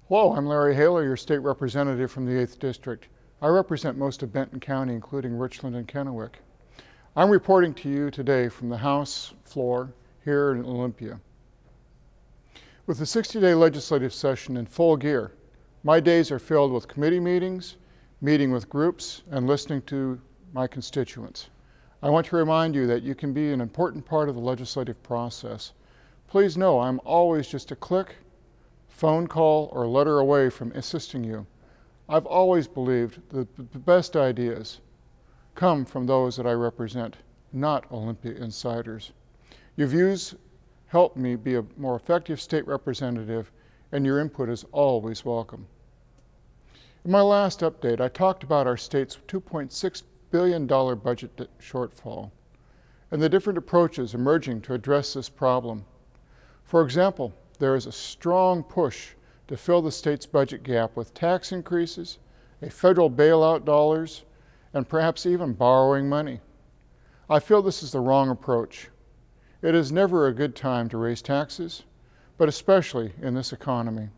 Hello, I'm Larry Haler, your state representative from the 8th District. I represent most of Benton County, including Richland and Kennewick. I'm reporting to you today from the House floor here in Olympia. With the 60-day legislative session in full gear, my days are filled with committee meetings, meeting with groups, and listening to my constituents. I want to remind you that you can be an important part of the legislative process. Please know I'm always just a click, phone call, or letter away from assisting you. I've always believed that the best ideas come from those that I represent, not Olympia insiders. Your views help me be a more effective state representative, and your input is always welcome. In my last update, I talked about our state's $2.6 billion budget shortfall and the different approaches emerging to address this problem. For example, there is a strong push to fill the state's budget gap with tax increases, a federal bailout dollars, and perhaps even borrowing money. I feel this is the wrong approach. It is never a good time to raise taxes, but especially in this economy.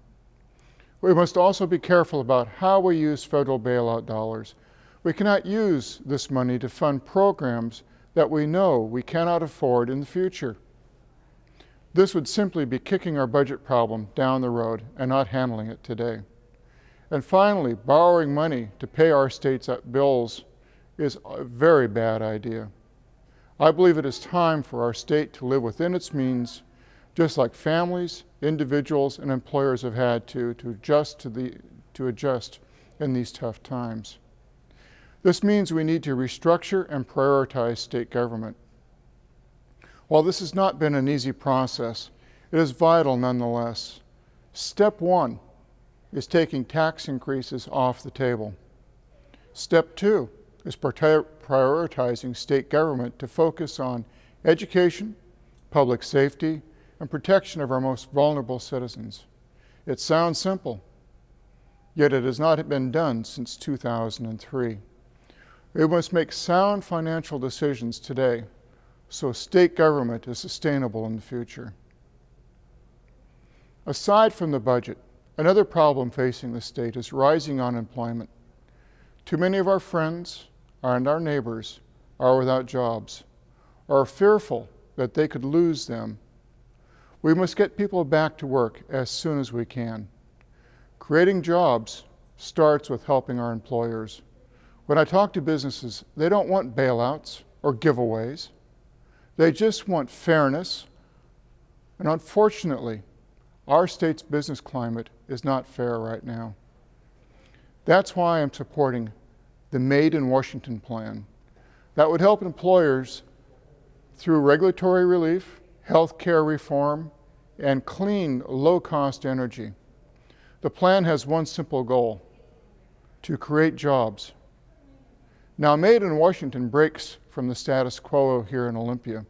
We must also be careful about how we use federal bailout dollars. We cannot use this money to fund programs that we know we cannot afford in the future. This would simply be kicking our budget problem down the road and not handling it today. And finally, borrowing money to pay our state's bills is a very bad idea. I believe it is time for our state to live within its means, just like families, individuals, and employers have had to adjust in these tough times. This means we need to restructure and prioritize state government. While this has not been an easy process, it is vital nonetheless. Step one is taking tax increases off the table. Step two is prioritizing state government to focus on education, public safety, and protection of our most vulnerable citizens. It sounds simple, yet it has not been done since 2003. We must make sound financial decisions today so state government is sustainable in the future. Aside from the budget, another problem facing the state is rising unemployment. Too many of our friends and our neighbors are without jobs, or are fearful that they could lose them. We must get people back to work as soon as we can. Creating jobs starts with helping our employers. When I talk to businesses, they don't want bailouts or giveaways. They just want fairness, and unfortunately, our state's business climate is not fair right now. That's why I'm supporting the Made in Washington plan that would help employers through regulatory relief, health care reform, and clean, low-cost energy. The plan has one simple goal: to create jobs. Now, Made in Washington breaks from the status quo here in Olympia,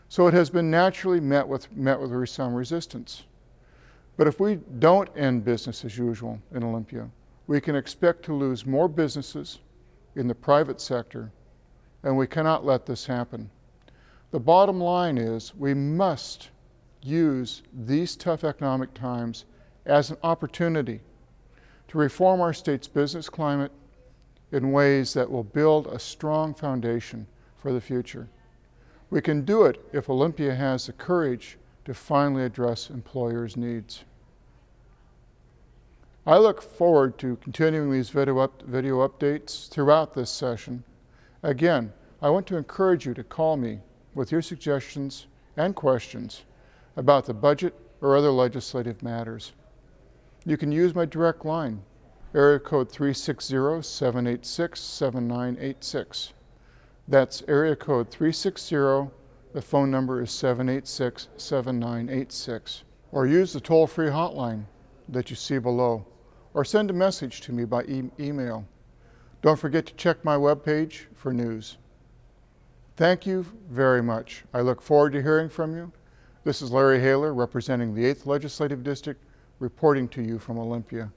so it has been naturally met with some resistance. But if we don't end business as usual in Olympia, we can expect to lose more businesses in the private sector, and we cannot let this happen. The bottom line is we must use these tough economic times as an opportunity to reform our state's business climate in ways that will build a strong foundation for the future. We can do it if Olympia has the courage to finally address employers' needs. I look forward to continuing these video updates throughout this session. Again, I want to encourage you to call me with your suggestions and questions about the budget or other legislative matters. You can use my direct line, area code 360-786-7986. That's area code 360, the phone number is 786-7986. Or use the toll-free hotline that you see below, or send a message to me by email. Don't forget to check my webpage for news. Thank you very much. I look forward to hearing from you. This is Larry Haler, representing the 8th Legislative District, reporting to you from Olympia.